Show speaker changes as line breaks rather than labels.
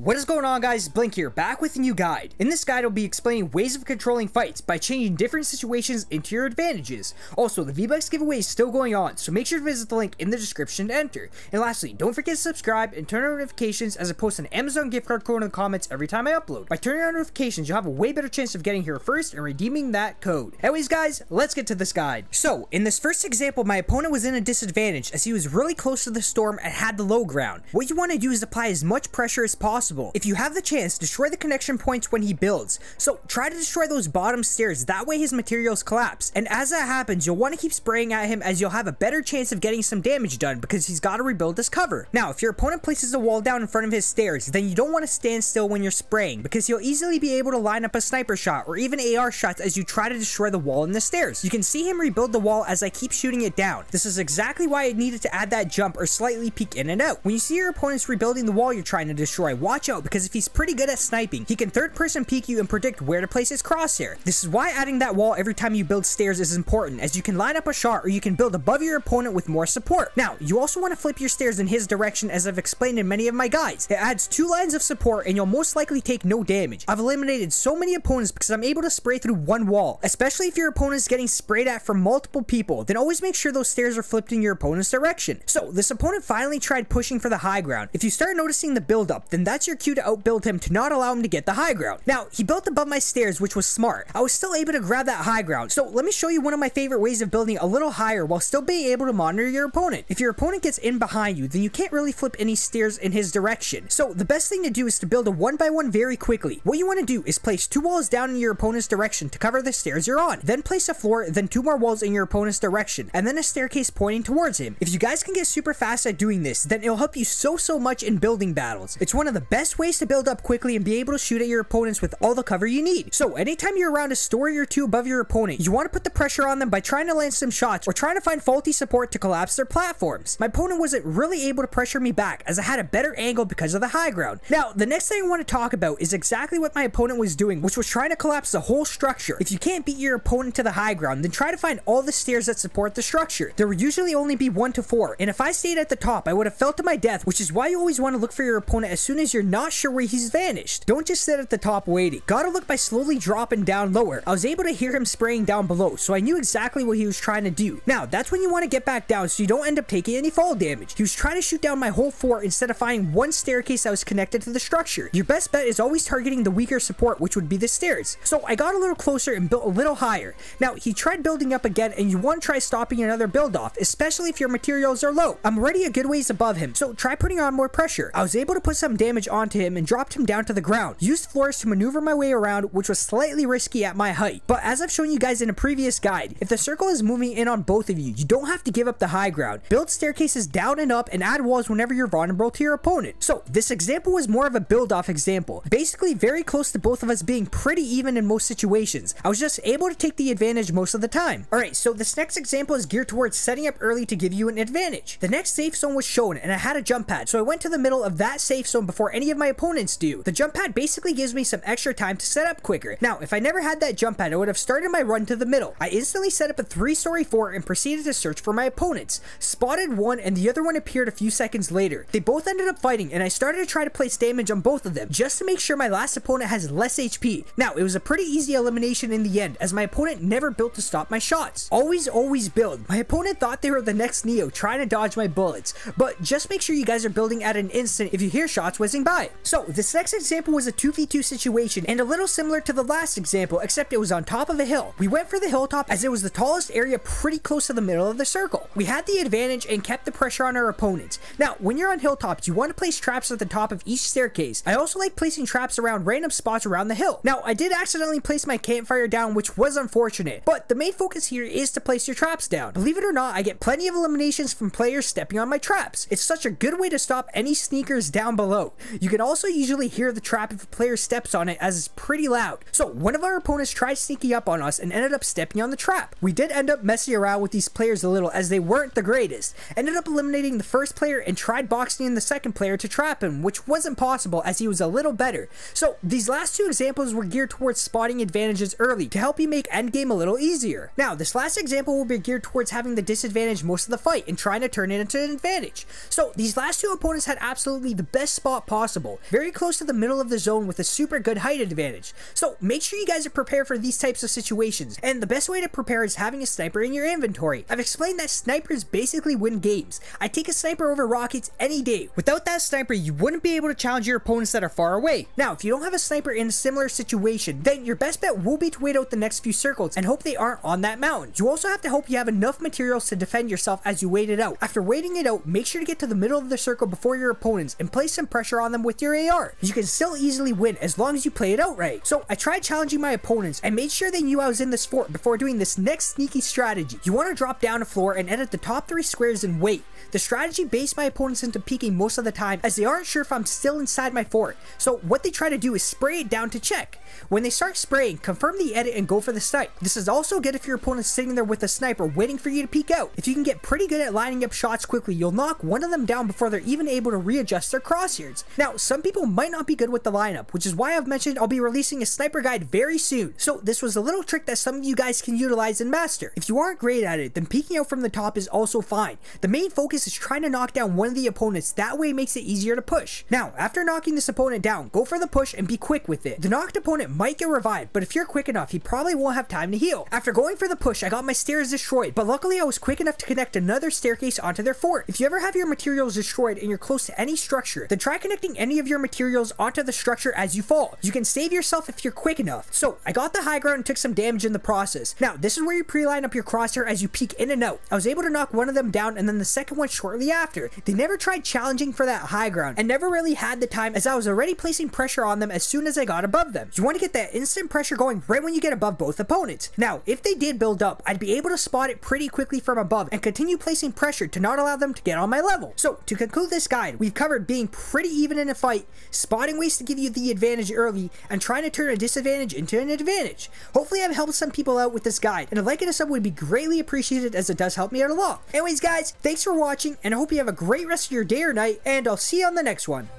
What is going on, guys? Blink here, back with a new guide. In this guide, I'll be explaining ways of controlling fights by changing different situations into your advantages. Also, the V-Bucks giveaway is still going on, so make sure to visit the link in the description to enter. And lastly, don't forget to subscribe and turn on notifications as I post an Amazon gift card code in the comments every time I upload. By turning on notifications, you'll have a way better chance of getting here first and redeeming that code. Anyways, guys, let's get to this guide. So, in this first example, my opponent was in a disadvantage as he was really close to the storm and had the low ground. What you want to do is apply as much pressure as possible. If you have the chance, destroy the connection points when he builds. So try to destroy those bottom stairs, that way his materials collapse. And as that happens, you'll want to keep spraying at him as you'll have a better chance of getting some damage done because he's got to rebuild his cover. Now, if your opponent places a wall down in front of his stairs, then you don't want to stand still when you're spraying because he'll easily be able to line up a sniper shot or even AR shots as you try to destroy the wall and the stairs. You can see him rebuild the wall as I keep shooting it down. This is exactly why I needed to add that jump or slightly peek in and out. When you see your opponent's rebuilding the wall you're trying to destroy, watch out because if he's pretty good at sniping, he can third person peek you and predict where to place his crosshair. This is why adding that wall every time you build stairs is important, as you can line up a shot or you can build above your opponent with more support. Now, you also want to flip your stairs in his direction as I've explained in many of my guides. It adds 2 lines of support and you'll most likely take no damage. I've eliminated so many opponents because I'm able to spray through one wall, especially if your opponent is getting sprayed at from multiple people. Then always make sure those stairs are flipped in your opponent's direction. So this opponent finally tried pushing for the high ground. If you start noticing the build up, then that's your cue to outbuild him to not allow him to get the high ground. Now, he built above my stairs, which was smart. I was still able to grab that high ground. So let me show you one of my favorite ways of building a little higher while still being able to monitor your opponent. If your opponent gets in behind you, then you can't really flip any stairs in his direction. So the best thing to do is to build a 1x1 very quickly. What you want to do is place 2 walls down in your opponent's direction to cover the stairs you're on. Then place a floor, then 2 more walls in your opponent's direction, and then a staircase pointing towards him. If you guys can get super fast at doing this, then it'll help you so much in building battles. It's one of the best ways to build up quickly and be able to shoot at your opponents with all the cover you need. So anytime you're around a story or 2 above your opponent, you want to put the pressure on them by trying to land some shots or trying to find faulty support to collapse their platforms. My opponent wasn't really able to pressure me back as I had a better angle because of the high ground. Now, the next thing I want to talk about is exactly what my opponent was doing, which was trying to collapse the whole structure. If you can't beat your opponent to the high ground, then try to find all the stairs that support the structure. There would usually only be 1 to 4, and if I stayed at the top, I would have fell to my death, which is why you always want to look for your opponent as soon as you're not sure where he's vanished. Don't just sit at the top waiting. Gotta look by slowly dropping down lower. I was able to hear him spraying down below, so I knew exactly what he was trying to do. Now, that's when you want to get back down so you don't end up taking any fall damage. He was trying to shoot down my whole fort instead of finding one staircase that was connected to the structure. Your best bet is always targeting the weaker support, which would be the stairs. So I got a little closer and built a little higher. Now, he tried building up again, and you want to try stopping another build off, especially if your materials are low. I'm already a good ways above him, so try putting on more pressure. I was able to put some damage onto him and dropped him down to the ground. Used floors to maneuver my way around, which was slightly risky at my height. But as I've shown you guys in a previous guide, if the circle is moving in on both of you, you don't have to give up the high ground. Build staircases down and up and add walls whenever you're vulnerable to your opponent. So this example was more of a build off example. Basically very close to both of us being pretty even in most situations. I was just able to take the advantage most of the time. Alright, so this next example is geared towards setting up early to give you an advantage. The next safe zone was shown and I had a jump pad, so I went to the middle of that safe zone before any of my opponents do. The jump pad basically gives me some extra time to set up quicker. Now, if I never had that jump pad, I would have started my run to the middle. I instantly set up a 3-story fort and proceeded to search for my opponents. Spotted one and the other one appeared a few seconds later. They both ended up fighting and I started to try to place damage on both of them just to make sure my last opponent has less HP. Now, it was a pretty easy elimination in the end as my opponent never built to stop my shots. Always build. My opponent thought they were the next Neo trying to dodge my bullets, but just make sure you guys are building at an instant if you hear shots whizzing by. So this next example was a 2v2 situation and a little similar to the last example, except it was on top of a hill. We went for the hilltop as it was the tallest area pretty close to the middle of the circle. We had the advantage and kept the pressure on our opponents. Now, when you're on hilltops, you want to place traps at the top of each staircase. I also like placing traps around random spots around the hill. Now, I did accidentally place my campfire down, which was unfortunate, but the main focus here is to place your traps down. Believe it or not, I get plenty of eliminations from players stepping on my traps. It's such a good way to stop any sneakers down below. You can also usually hear the trap if a player steps on it as it's pretty loud. So one of our opponents tried sneaking up on us and ended up stepping on the trap. We did end up messing around with these players a little as they weren't the greatest. Ended up eliminating the first player and tried boxing in the second player to trap him, which wasn't possible as he was a little better. So these last 2 examples were geared towards spotting advantages early to help you make endgame a little easier. Now, this last example will be geared towards having the disadvantage most of the fight and trying to turn it into an advantage. So these last 2 opponents had absolutely the best spot possible possible, very close to the middle of the zone with a super good height advantage. So make sure you guys are prepared for these types of situations, and the best way to prepare is having a sniper in your inventory. I've explained that snipers basically win games. I take a sniper over rockets any day. Without that sniper, you wouldn't be able to challenge your opponents that are far away. Now, if you don't have a sniper in a similar situation, then your best bet will be to wait out the next few circles and hope they aren't on that mountain. You also have to hope you have enough materials to defend yourself as you wait it out. After waiting it out, make sure to get to the middle of the circle before your opponents and place some pressure on them with your AR. You can still easily win as long as you play it out right. So I tried challenging my opponents and made sure they knew I was in this fort before doing this next sneaky strategy. You want to drop down a floor and edit the top 3 squares and wait. The strategy based my opponents into peeking most of the time as they aren't sure if I'm still inside my fort. So what they try to do is spray it down to check. When they start spraying, confirm the edit and go for the snipe. This is also good if your opponent's sitting there with a sniper waiting for you to peek out. If you can get pretty good at lining up shots quickly, you'll knock one of them down before they're even able to readjust their crosshairs. Now, some people might not be good with the lineup, which is why I've mentioned I'll be releasing a sniper guide very soon. So this was a little trick that some of you guys can utilize and master. If you aren't great at it, then peeking out from the top is also fine. The main focus is trying to knock down one of the opponents, that way it makes it easier to push. Now, after knocking this opponent down, go for the push and be quick with it. The knocked opponent might get revived, but if you're quick enough, he probably won't have time to heal. After going for the push, I got my stairs destroyed, but luckily I was quick enough to connect another staircase onto their fort. If you ever have your materials destroyed and you're close to any structure, then try connecting any of your materials onto the structure as you fall. You can save yourself if you're quick enough. So I got the high ground and took some damage in the process. Now, this is where you pre-line up your crosshair as you peek in and out. I was able to knock one of them down and then the second one shortly after. They never tried challenging for that high ground and never really had the time as I was already placing pressure on them as soon as I got above them. You want to get that instant pressure going right when you get above both opponents. Now, if they did build up, I'd be able to spot it pretty quickly from above and continue placing pressure to not allow them to get on my level. So to conclude this guide, we've covered being pretty even in a fight, spotting ways to give you the advantage early, and trying to turn a disadvantage into an advantage. Hopefully I've helped some people out with this guide, and a like and a sub would be greatly appreciated as it does help me out a lot. Anyways guys, thanks for watching, and I hope you have a great rest of your day or night, and I'll see you on the next one.